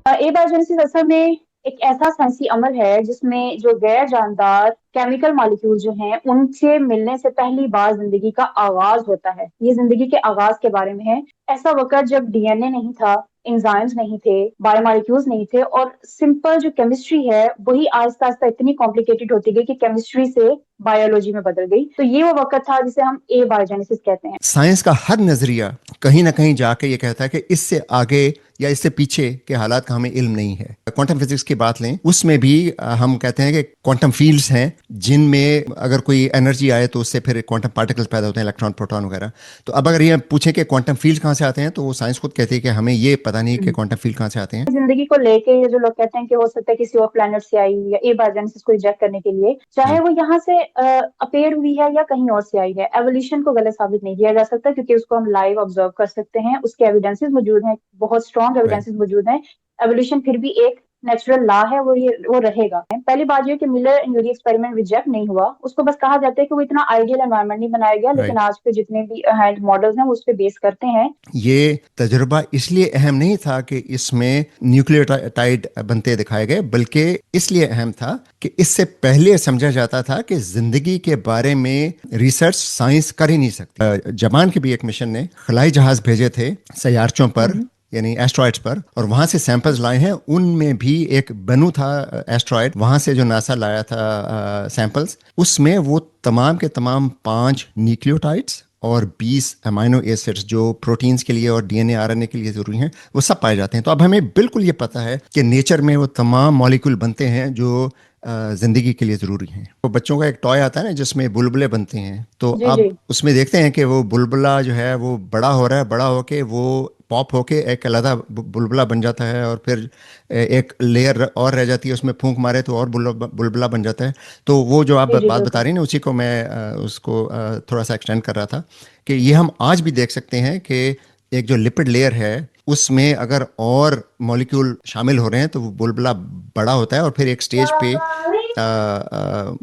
ए biogenesis असल में एक ऐसा साइंसी अमल है जिसमें जो गैर जानदार केमिकल मॉलिक्यूल जो हैं उनसे मिलने से पहली बार जिंदगी का आगाज होता है। ये जिंदगी के आगाज के बारे में है। ऐसा वक्त जब डीएनए नहीं था, एंजाइम्स नहीं थे, बायोमोलिक्यूल्स नहीं थे और सिंपल जो केमिस्ट्री है वही आहिस्ता आहिस्ता इतनी कॉम्प्लिकेटेड होती गई कि केमिस्ट्री से बायोलॉजी में बदल गई। तो ये वो वक्त था जिसे हम ए बायोजेनेसिस कहते हैं। साइंस का हर नजरिया कहीं ना कहीं जाके ये कहता है कि इससे आगे या इससे पीछे के हालात का हमें इल्म नहीं है। क्वांटम फिजिक्स की बात लें, उसमें भी हम कहते हैं कि क्वांटम फील्ड्स हैं जिनमें अगर कोई एनर्जी आए तो उससे फिर क्वांटम पार्टिकल्स पैदा होते हैं, इलेक्ट्रॉन प्रोटॉन वगैरह। तो अब अगर ये पूछें कि क्वांटम फील्ड कहाँ से आते हैं, तो वो साइंस खुद कहती है कि हमें ये पता नहीं कि क्वांटम फील्ड कहाँ से आते हैं। जिंदगी को लेके ये जो लोग कहते हैं कि हो सकता है किसी और प्लेनेट से आई या ए बायोजेनेसिस को रिजेक्ट करने के लिए, चाहे जी। वो यहाँ से अपेयर हुई है या कहीं और से आई है, एवोल्यूशन को गलत साबित नहीं किया जा सकता क्योंकि उसको हम लाइव ऑब्जर्व कर सकते हैं। उसके एविडेंसेस मौजूद हैं, बहुत स्ट्रॉन्ग राइट। एविडेंसेस मौजूद हैं। एवोल्यूशन फिर भी एक नेचुरल लॉ है, वो रहेगा। पहली बात ये कि Miller and Yuri experiment reject नहीं हुआ, उसको बस कहा जाता है कि वो इतना आइडियल एनवायरनमेंट नहीं बनाया गया, लेकिन राइट। आज के जितने भी हैंड मॉडल्स हैं वो उस पर बेस करते हैं। ये तजुर्बा इसलिए अहम नहीं था कि इसमें न्यूक्लियोटाइड बनते दिखाए गए, बल्कि इसलिए अहम था कि इससे पहले समझा जाता था कि जिंदगी के बारे में रिसर्च साइंस कर ही नहीं सकती। जापान के भी एक मिशन ने खलाई जहाज भेजे थे सयारचों पर, यानी एस्ट्रॉइड्स पर, और वहां से सैंपल्स लाए हैं। उनमें भी एक बनू था एस्ट्रॉइड, वहां से जो नासा लाया था सैंपल्स, उसमें वो तमाम के तमाम 5 न्यूक्लियोटाइड्स और 20 अमाइनो एसिड्स जो प्रोटीन्स के लिए और डीएनए आरएनए के लिए ज़रूरी हैं, वो सब पाए जाते हैं। तो अब हमें बिल्कुल ये पता है कि नेचर में वो तमाम मॉलिक्यूल बनते हैं जो ज़िंदगी के लिए ज़रूरी हैं। तो बच्चों का एक टॉय आता है ना जिसमें बुलबुले बनते हैं, तो जी जी। अब उसमें देखते हैं कि वो बुलबुला जो है वो बड़ा हो रहा है, बड़ा होके वो पॉप होके एक अलग बुलबुला बन जाता है, और फिर एक लेयर और रह जाती है, उसमें फूंक मारे तो और बुलबुला बन जाता है। तो वो जो आप जी जी बात बता बिल्कुल। रही हैं ना, उसी को मैं उसको थोड़ा सा एक्सटेंड कर रहा था कि ये हम आज भी देख सकते हैं कि एक जो लिपिड लेयर है उसमें अगर और मॉलिक्यूल शामिल हो रहे हैं तो वो बुलबुला बड़ा होता है, और फिर एक स्टेज पे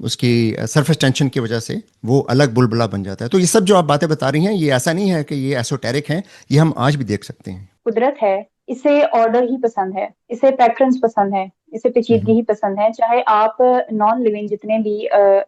उसकी सरफेस टेंशन की वजह से वो अलग बुलबुला बन जाता है। तो ये सब जो आप बातें बता रही हैं, ये ऐसा नहीं है कि ये एसोटेरिक हैं, ये हम आज भी देख सकते हैं। कुदरत है, इसे ऑर्डर ही पसंद है, इसे पैटर्न्स पसंद है, इसे पेचीदगी हम्म। ही पसंद है। चाहे आप नॉन लिविंग जितने भी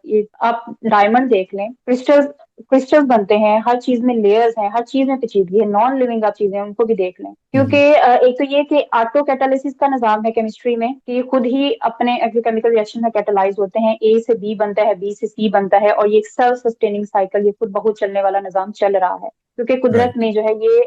ये आप डायमंड देख लें, क्रिस्टल्स क्रिस्टल्स बनते हैं, हर चीज में लेयर्स हैं, हर चीज में पेचीदगी है। नॉन लिविंग आप चीजें हैं, उनको भी देख लें, क्योंकि हम्म। एक तो ये कि ऑटो कैटालिसिस का निजाम है केमिस्ट्री में कि ये खुद ही अपने केमिकल रिएक्शन में कैटालाइज होते हैं। ए से बी बनता है, बी से सी बनता है, और ये एक सेल्फ सस्टेनिंग साइकिल, ये खुद बहुत चलने वाला निजाम चल रहा है क्योंकि कुदरत राइट। में जो है ये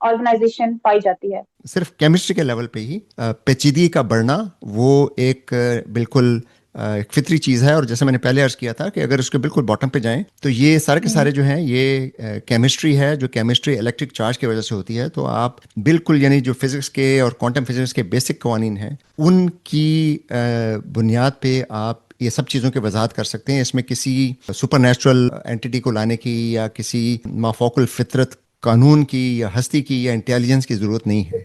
ऑर्गेनाइजेशन पाई जाती है। सिर्फ केमिस्ट्री के लेवल पे ही पेचीदगी का बढ़ना वो एक बिल्कुल एक फितरी चीज़ है। और जैसे मैंने पहले अर्ज किया था कि अगर उसके बिल्कुल बॉटम पे जाएं तो ये सारे के हम्म। सारे जो हैं ये केमिस्ट्री है, जो केमिस्ट्री इलेक्ट्रिक चार्ज की वजह से होती है। तो आप बिल्कुल, यानी जो फिजिक्स के और क्वांटम फिजिक्स के बेसिक कवानीन हैं उनकी बुनियाद पे आप ये सब चीज़ों की वजाहत कर सकते हैं। इसमें किसी सुपर नेचुरल एंटिटी को लाने की या किसी माफोकुल फितरत कानून की या हस्ती की या इंटेलिजेंस की ज़रूरत नहीं है।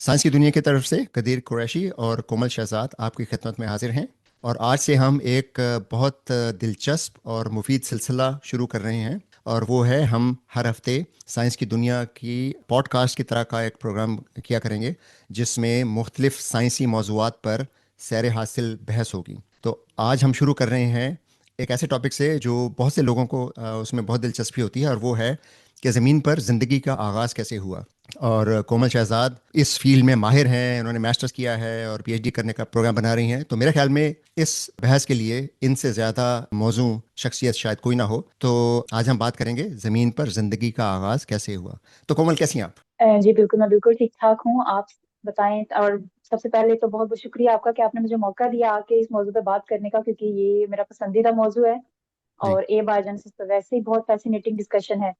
साइंस की दुनिया की तरफ से कदीर कुरैशी और कोमल शहजाद आपकी खिदमत में हाजिर हैं। और आज से हम एक बहुत दिलचस्प और मुफीद सिलसिला शुरू कर रहे हैं, और वो है हम हर हफ्ते साइंस की दुनिया की पॉडकास्ट की तरह का एक प्रोग्राम किया करेंगे जिसमें मुख्तलिफ साइंसी मौज़ूआत पर सैर हासिल बहस होगी। तो आज हम शुरू कर रहे हैं एक ऐसे टॉपिक से जो बहुत से लोगों को उसमें बहुत दिलचस्पी होती है, और वो है कि ज़मीन पर ज़िंदगी का आगाज़ कैसे हुआ। और कोमल शहजाद इस फील्ड में माहिर हैं, उन्होंने मास्टर्स किया है और पीएचडी करने का प्रोग्राम बना रही हैं। तो मेरे ख्याल में इस बहस के लिए इनसे ज़्यादा मौजू शख्सियत शायद कोई ना हो। तो आज हम बात करेंगे ज़मीन पर ज़िंदगी का आगाज़ कैसे हुआ। तो कोमल, कैसी हैं आप? जी बिल्कुल, मैं बिल्कुल ठीक ठाक हूँ। आप बताएं। और सबसे पहले तो बहुत बहुत शुक्रिया आपका कि आपने मुझे मौका दिया आके इस मौजू पे बात करने का, क्योंकि ये मेरा पसंदीदा मौजू है। जी। और ए बायोजेनेसिस तो वैसे ही बहुत फैसिनेटिंग डिस्कशन है।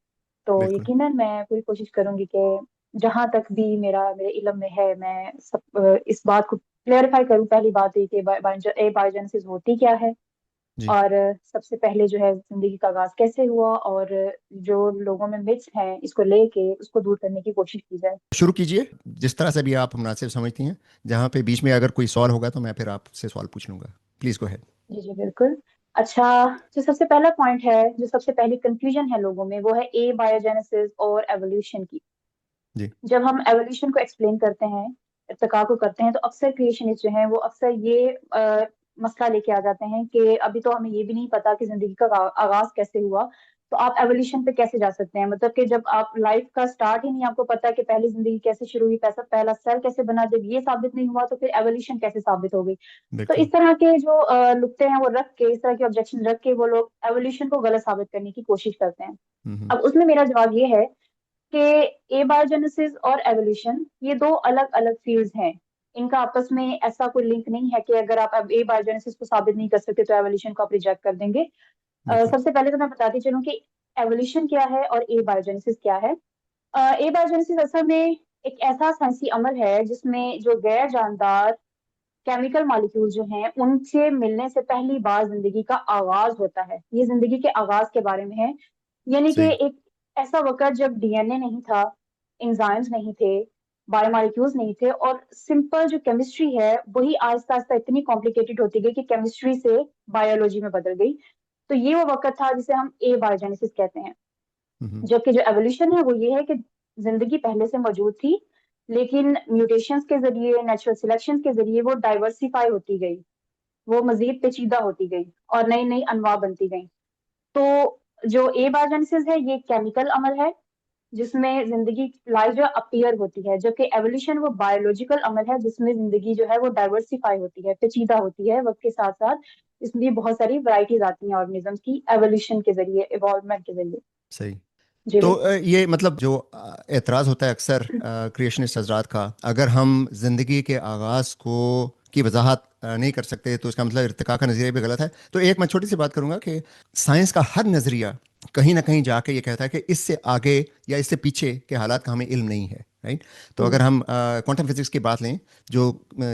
तो बिल्कुल। यकीनन मैं पूरी कोशिश करूंगी कि जहां तक भी मेरे इल्म में है, मैं इस बात को क्लेरिफाई करूं। पहली बात ये कि ए बायोजेनेसिस होती क्या है, जी। और सबसे पहले जो है जिंदगी का आगाज कैसे हुआ, और जो लोगों में मिथ्स हैं इसको लेके उसको दूर करने की कोशिश की जाए। शुरू कीजिए जिस तरह से भी आप मुनासिब समझती हैं। जहाँ पे बीच में अगर कोई सवाल होगा तो मैं फिर आपसे सवाल पूछ लूँगा। Please go ahead. जी जी बिल्कुल। अच्छा, जो सबसे पहला पॉइंट है, जो सबसे पहली कंफ्यूजन है लोगों में, वो है ए बायोजेनेसिस और एवोल्यूशन की। जी। जब हम एवोल्यूशन को एक्सप्लेन करते हैं, इर्तिका को करते हैं, तो अक्सर क्रिएशनिस्ट जो हैं वो अक्सर ये मसला लेके आ जाते हैं कि अभी तो हमें ये भी नहीं पता कि जिंदगी का आगाज कैसे हुआ, तो आप एवोल्यूशन पे कैसे जा सकते हैं? मतलब कि जब आप लाइफ का स्टार्ट ही नहीं आपको पता कि पहली जिंदगी कैसे शुरू हुई, पैसा पहला सेल कैसे बना, जब ये साबित नहीं हुआ तो फिर एवोल्यूशन कैसे साबित हो गई? तो बिल्कुल। इस तरह के जो नुक्ते हैं वो रख के, इस तरह के ऑब्जेक्शन रख के वो लोग एवोल्यूशन को गलत साबित करने की कोशिश करते हैं। हम्म। अब उसमें मेरा जवाब ये है कि एबायोजेनेसिस और एवोल्यूशन ये दो अलग अलग फील्ड्स हैं। इनका आपस में ऐसा कोई लिंक नहीं है कि अगर आप अब एबायोजेनेसिस को साबित नहीं कर सकते तो एवोल्यूशन को आप रिजेक्ट कर देंगे। बिल्कुल। सबसे पहले तो मैं बताती चलूं कि एवोल्यूशन क्या है और एबायोजेनेसिस क्या है। एबायोजेनेसिस असल में एक ऐसा साइंसी अमल है जिसमें जो गैर जानदार केमिकल मॉलिक्यूल जो हैं उनसे मिलने से पहली बार जिंदगी का आगाज होता है। ये जिंदगी के आगाज के बारे में है। यानी कि सही। एक ऐसा वक्त जब डीएनए नहीं था, एंजाइम्स नहीं थे, बायोमोलिक्यूल्स नहीं थे, और सिंपल जो केमिस्ट्री है वही आहिस्ता आहिस्ता इतनी कॉम्प्लिकेटेड होती गई कि केमिस्ट्री से बायोलॉजी में बदल गई। तो ये वो वक्त था जिसे हम ए बायोजेनेसिस कहते हैं। हम्म। जबकि जो एवोल्यूशन है वो ये है कि जिंदगी पहले से मौजूद थी, लेकिन म्यूटेशंस के जरिए, नेचुरल सिलेक्शन के जरिए वो डाइवर्सिफाई होती गई, वो मजीद पेचीदा होती गई और नई नई अनवा बनती गई। तो जो ए बायोजेनेसिस है ये केमिकल अमल है जिसमें जिंदगी, लाइफ जो अपीयर होती है, जबकि एवोल्यूशन वो बायोलॉजिकल अमल है जिसमें जिंदगी जो है वो डाइवर्सिफाई होती है, पेचीदा होती है वक्त के साथ साथ। इसमें बहुत सारी वैरायटीज आती हैं ऑर्गेनिजम्स की एवोल्यूशन के जरिए, इवॉल्वमेंट के जरिए। सही। जी तो बिल्कुल। ये मतलब जो एतराज़ होता है अक्सर क्रिएशनिस्ट हजरात का, अगर हम जिंदगी के आगाज़ को की वजाहत नहीं कर सकते तो इसका मतलब इर्तिका का नज़रिया भी गलत है। तो एक मैं छोटी सी बात करूंगा कि साइंस का हर नज़रिया कहीं ना कहीं जाके ये कहता है कि इससे आगे या इससे पीछे के हालात का हमें इल्म नहीं है, राइट। तो हम्म, अगर हम क्वांटम फिजिक्स की बात लें, जो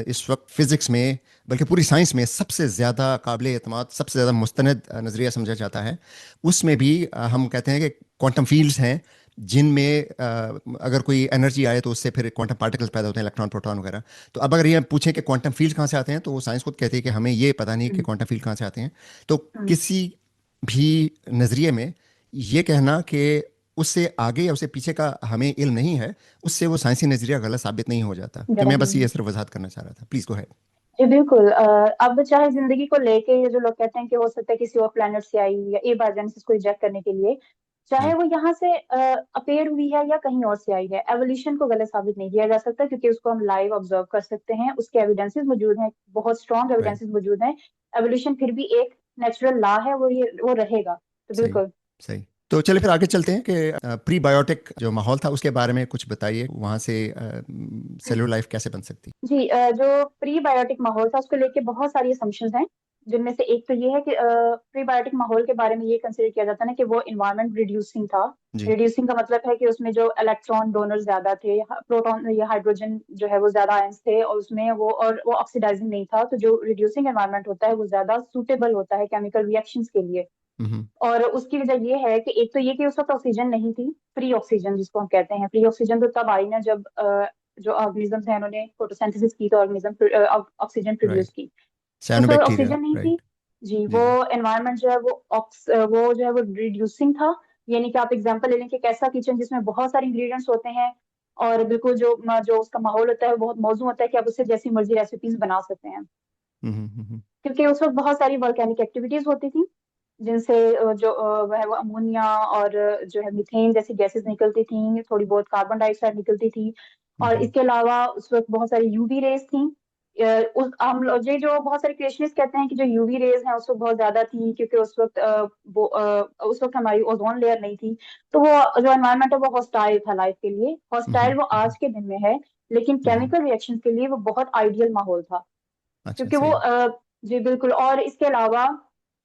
इस वक्त फिजिक्स में बल्कि पूरी साइंस में सबसे ज़्यादा काबिल एतमाद, सबसे ज़्यादा मुस्तनद नज़रिया समझा जाता है, उसमें भी हम कहते हैं कि क्वांटम फील्ड्स हैं जिनमें अगर कोई एनर्जी आए तो उससे फिर क्वांटम पार्टिकल्स पैदा होते हैं, इलेक्ट्रॉन प्रोटॉन वगैरह। तो अब अगर ये पूछें कि क्वांटम फील्ड कहाँ से आते हैं, तो वो साइंस खुद कहती है कि हमें ये पता नहीं कि हम्म, क्वांटम फील्ड कहाँ से आते हैं। तो हम्म, किसी भी नज़रिए में ये कहना कि उससे आगे या उससे पीछे का हमें इल्म नहीं है, उससे वो साइंसी नज़रिया गलत साबित नहीं हो जाता। तो गलत मैं बस नहीं ये है। सिर्फ वजाहत करना चाह रहा था, प्लीज़ गो है। जी बिल्कुल। अब चाहे जिंदगी को लेके ये जो लोग कहते हैं कि हो सकता है किसी और प्लेनेट से आई या ए बायोजेनेसिस को रिजेक्ट करने के लिए, चाहे जी। वो यहाँ से अपेयर हुई है या कहीं और से आई है, एवोल्यूशन को गलत साबित नहीं किया जा सकता क्योंकि उसको हम लाइव ऑब्जर्व कर सकते हैं, उसके एविडेंसेस मौजूद हैं, बहुत स्ट्रॉन्ग राइट। एविडेंसेस मौजूद हैं। एवोल्यूशन फिर भी एक नेचुरल लॉ है, वो रहेगा। तो सही। बिल्कुल। सही। तो चलिए फिर आगे चलते हैं कि प्रीबायोटिक जो माहौल था उसके बारे में कुछ बताइए, वहाँ से सेलुलर लाइफ कैसे बन सकती। जी, जो प्रीबायोटिक माहौल था उसको लेके बहुत सारी असम्पशंस हैं, जिनमें से एक तो ये है कि प्रीबायोटिक माहौल के बारे में ये कंसिडर किया जाता है ना कि वो इन्वायरमेंट रिड्यूसिंग था। जी। रिड्यूसिंग का मतलब है कि उसमें जो इलेक्ट्रॉन डोनर ज्यादा थे, प्रोटॉन या हाइड्रोजन जो है वो ज्यादा आयंस थे, और उसमें वो ऑक्सीडाइजिंग नहीं था। तो जो रिड्यूसिंग एनवायरनमेंट होता है वो ज्यादा सूटेबल होता है केमिकल रिएक्शंस के लिए। हम्म। और उसकी वजह ये है कि एक तो ये कि उस वक्त ऑक्सीजन नहीं थी, फ्री ऑक्सीजन जिसको हम कहते हैं। फ्री ऑक्सीजन तो तब आई ना जब जो ऑर्गेनिजम्स हैं उन्होंने फोटोसिंथेसिस की तो ऑर्गेनिज्म ऑक्सीजन प्रोड्यूस राइट। की। उस वक्त साइनोबैक्टीरिया, ऑक्सीजन नहीं थी। राइट। जी, जी वो जी। एनवायरनमेंट जो है वो जो है वो रिड्यूसिंग था। यानी कि आप एग्जांपल ले लें कि एक ऐसा किचन जिसमें बहुत सारे इंग्रेडिएंट्स होते हैं और बिल्कुल जो जो उसका माहौल होता है वो बहुत मौजूद होता है कि आप उससे जैसी मर्जी रेसिपीज बना सकते हैं। हम्म। क्योंकि उस वक्त बहुत सारी वोल्केनिक एक्टिविटीज होती थी जिनसे जो वह वो अमोनिया और जो है मीथेन जैसी गैसेस निकलती थी, थोड़ी बहुत कार्बन डाइऑक्साइड निकलती थी। और हम्म। इसके अलावा उस वक्त बहुत सारी यूवी रेज थी। उस हम ये जो बहुत सारे क्रिएशनिस्ट कहते हैं कि जो यूवी रेज हैं उस वक्त बहुत ज्यादा थी क्योंकि उस वक्त हमारी ओजोन लेयर नहीं थी। तो वो जो एनवायरनमेंट है वो हॉस्टाइल था लाइफ के लिए। हॉस्टाइल वो हम्म। आज के दिन में है, लेकिन हम्म। केमिकल रिएक्शन के लिए वो बहुत आइडियल माहौल था। अच्छा, क्योंकि वो सही। जी बिल्कुल। और इसके अलावा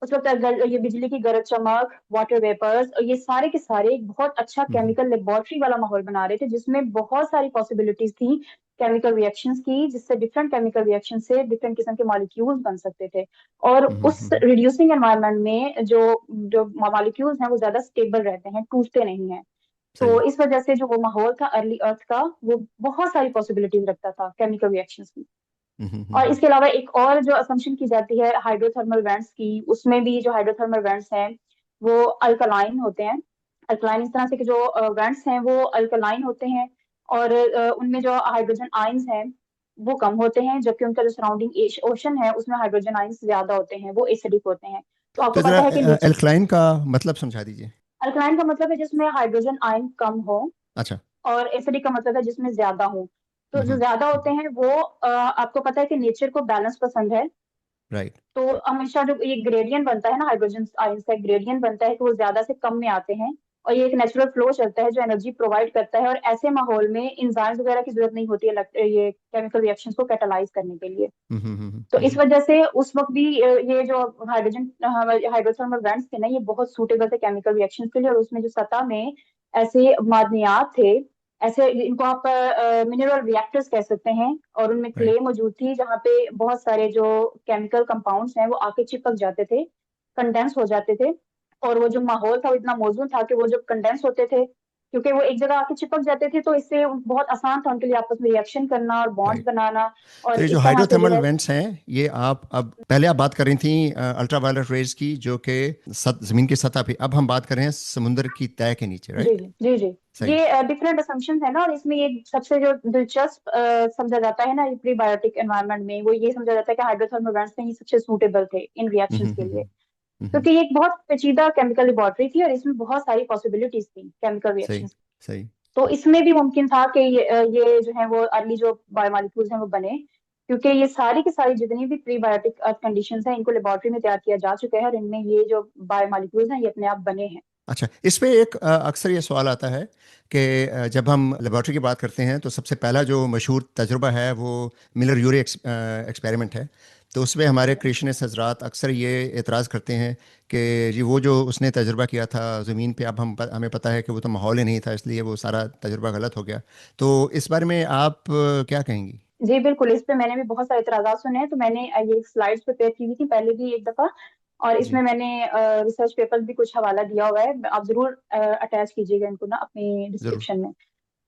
उस वक्त अगर ये बिजली की गरज चमक, वाटर वेपर्स और ये सारे के सारे एक बहुत अच्छा हम्म। केमिकल लेबोरेटरी वाला माहौल बना रहे थे जिसमें बहुत सारी पॉसिबिलिटीज थी केमिकल रिएक्शंस की, जिससे डिफरेंट केमिकल रिएक्शन से डिफरेंट किस्म के मॉलिक्यूल्स बन सकते थे। और उस हम्म। रिड्यूसिंग एनवायरनमेंट में जो जो मॉलिक्यूल्स हैं वो ज्यादा स्टेबल रहते हैं, टूटते नहीं हैं। तो सही। इस वजह से जो वो माहौल था अर्ली अर्थ का, वो बहुत सारी पॉसिबिलिटीज रखता था केमिकल रिएक्शंस की। और हम्म। इसके अलावा एक और जो असम्पशन की जाती है हाइड्रोथर्मल वेंट्स की, उसमें भी जो हाइड्रोथर्मल वेंट्स हैं वो अल्कलाइन होते हैं। अल्कलाइन इस तरह से कि जो वेंट्स हैं वो अल्कलाइन होते हैं और उनमें जो हाइड्रोजन आयंस हैं वो कम होते हैं, जबकि उनका जो सराउंडिंग ओशन है उसमें हाइड्रोजन आयंस ज्यादा होते हैं, वो एसिडिक होते हैं। तो तो आपको जरा पता है कि नेचर, एल्कलाइन का मतलब समझा दीजिए। अल्कलाइन का मतलब है जिसमें हाइड्रोजन आयन कम हो, अच्छा। और एसिडिक का मतलब है जिसमें ज्यादा हो। तो जो ज्यादा होते हैं वो आपको पता है कि नेचर को बैलेंस पसंद है। राइट। तो हमेशा जो ये ग्रेडियंट बनता है ना, हाइड्रोजन आयंस का ग्रेडियंट बनता है कि वो ज्यादा से कम में आते हैं, और ये एक नेचुरल फ्लो चलता है जो एनर्जी प्रोवाइड करता है, और ऐसे माहौल में एंजाइम्स वगैरह की जरूरत नहीं होती है ये केमिकल रिएक्शंस को कैटालाइज करने के लिए। तो इस वजह से उस वक्त भी ये जो हाइड्रोजन हाइड्रोथर्मल वेंट्स थे ना, ये बहुत सूटेबल थे केमिकल रिएक्शंस के लिए, और उसमें जो सतह में ऐसे मादनियात थे, ऐसे इनको आप मिनरल रिएक्टर्स कह सकते हैं, और उनमें राइट। क्ले मौजूद थी जहाँ पे बहुत सारे जो केमिकल कंपाउंड्स हैं वो आके चिपक जाते थे, कंडेंस हो जाते थे। और वो जो माहौल था वो इतना मौजूद था कि वो जब कंडेंस होते थे, क्योंकि वो एक जगह आके चिपक जाते थे, तो इससे बहुत आसान था उनके लिए आपस में रिएक्शन करना और बॉन्ड्स राइट। बनाना, तो और ये जो इस तरह से जो हाइड्रोथर्मल है। वेंट्स हैं, ये आप अब पहले आप बात कर रही थी अल्ट्रावायलेट रेज की, जो कि जमीन की सतह पे, अब हम बात कर रहे हैं समुद्र की तय के नीचे, जी राइट? जी जी जी। सही। ये डिफरेंट असम्पशंस है ना, और इसमें ये सबसे जो दिलचस्प समझा जाता है ना प्रीबायोटिक एनवायरनमेंट में, वो ये समझा जाता है कि हाइड्रोथर्मल वेंट्स में ही सबसे सूटेबल थे इन रिएक्शंस के लिए, हम्म। क्योंकि ये एक बहुत पेचीदा केमिकल लेबोरेटरी थी और इसमें बहुत सारी पॉसिबिलिटीज थी केमिकल सही। रिएक्शंस। सही। तो इसमें भी मुमकिन था कि ये जो है वो अर्ली जो बायोमोलिक्यूल्स हैं वो बने, क्योंकि ये सारी की सारी जितनी भी प्रीबायोटिक कंडीशंस हैं इनको लेबोरेटरी में तैयार किया जा चुका है, और इनमें ये जो बायोमोलिक्यूल्स हैं ये अपने आप बने हैं। अच्छा, इस पे एक अक्सर ये सवाल आता है कि जब हम लेबॉर्ट्री की बात करते हैं तो सबसे पहला जो मशहूर तजुर्बा है वो मिलर यूरे एक्सपेरिमेंट है। तो उसमें हमारे क्रिएशनिस्ट हजरात अक्सर ये एतराज़ करते हैं कि जी वो जो उसने तजुर्बा किया था ज़मीन पे, अब हमें पता है कि वो तो माहौल ही नहीं था, इसलिए वो सारा तजुर्बा गलत हो गया। तो इस बारे में आप क्या कहेंगी? जी बिल्कुल, इस पे मैंने भी बहुत सारे इतराजात सुने हैं, तो मैंने ये स्लाइड्स प्रिपेयर की हुई थी पहले भी एक दफा, और इसमें जी। मैंने रिसर्च पेपर भी कुछ हवाला दिया हुआ है, आप जरूर अटैच कीजिएगा इनको ना अपनी ज़रूर। डिस्क्रिप्शन में।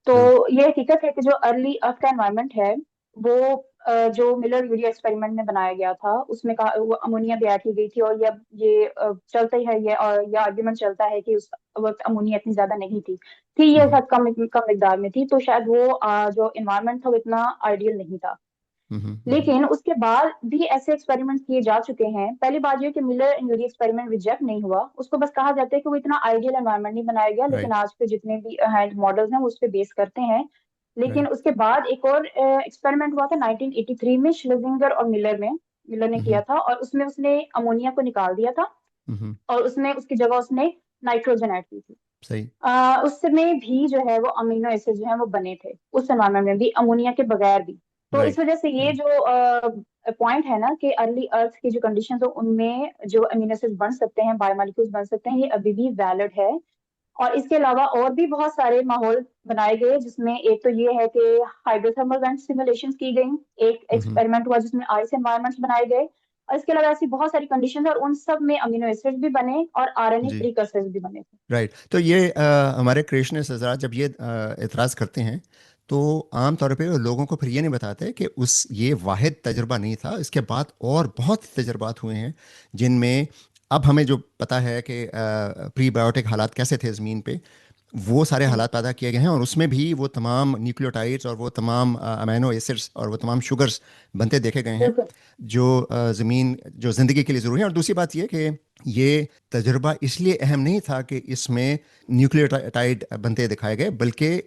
तो ज़रूर। ये हकीकत है कि जो अर्ली अर्थ का एनवायरनमेंट है वो जो मिलर यूरिया एक्सपेरिमेंट में बनाया गया था उसमें कहा वो अमोनिया भी ऐड की गई थी, और ये चलता ही है ये, और ये आर्ग्यूमेंट चलता है कि उस वक्त अमोनिया इतनी ज्यादा नहीं थी ये हम्म। बहुत कम कम मिकदार में थी, तो शायद वो जो इन्वायरमेंट था वो इतना आइडियल नहीं था। हम्म। लेकिन उसके बाद भी ऐसे एक्सपेरिमेंट किए जा चुके हैं। पहली बात ये कि मिलर यूरी एक्सपेरिमेंट रिजेक्ट नहीं हुआ, उसको बस कहा जाता है कि वो इतना आइडियल एनवायरनमेंट नहीं बनाया गया, लेकिन राइट। आज के जितने भी हैंड मॉडल्स हैं वो उस पर बेस करते हैं। लेकिन राइट। उसके बाद एक और एक्सपेरिमेंट हुआ था 1983 में, श्लेजिंगर और मिलर ने किया हम्म। था, और उसमें उसने अमोनिया को निकाल दिया था, हम्म। और उसमें उसकी जगह उसने नाइट्रोजन ऐड की थी। सही। उसमें भी जो है वो अमीनो एसिड जो है वो बने थे उस एनवायरनमेंट में भी, अमोनिया के बगैर भी। तो इस राइट। वजह से ये राइट। जो पॉइंट है ना कि अर्ली अर्थ की जो कंडीशन हो उनमें जो अमीनो एसिड बन सकते हैं, बायोमोलिक्यूल्स बन सकते हैं, ये अभी भी वैलिड है। और इसके अलावा और भी बहुत सारे माहौल बनाए गए, जिसमें एक तो ये है कि हाइड्रोथर्मल वेंट सिमुलेशन की गई, एक हम्म। एक्सपेरिमेंट हुआ जिसमें आइस एनवायरमेंट्स बनाए गए, और इसके अलावा ऐसी बहुत सारी कंडीशन है, और उन सब में अमीनो एसिड भी बने और आरएनए जी। प्रीकर्सर्स भी बने थे। राइट। तो ये हमारे क्रिएशनिस्ट हजरात जब ये एतराज़ करते हैं तो आम तौर पे वो लोगों को फिर ये नहीं बताते कि उस ये वाहिद तजर्बा नहीं था, इसके बाद और बहुत तजर्बात हुए हैं जिनमें अब हमें जो पता है कि प्रीबायोटिक हालात कैसे थे ज़मीन पे, वो सारे हम्म, हालात पैदा किए गए हैं, और उसमें भी वो तमाम न्यूक्लियोटाइड्स और वो तमाम अमीनो एसिड्स और वो तमाम शुगर्स बनते देखे गए हैं बिल्कुल जो ज़मीन जो ज़िंदगी के लिए ज़रूरी है। और दूसरी बात ये कि ये तजुर्बा इसलिए अहम नहीं था कि इसमें न्यूक्लियोटाइड बनते दिखाए गए, बल्कि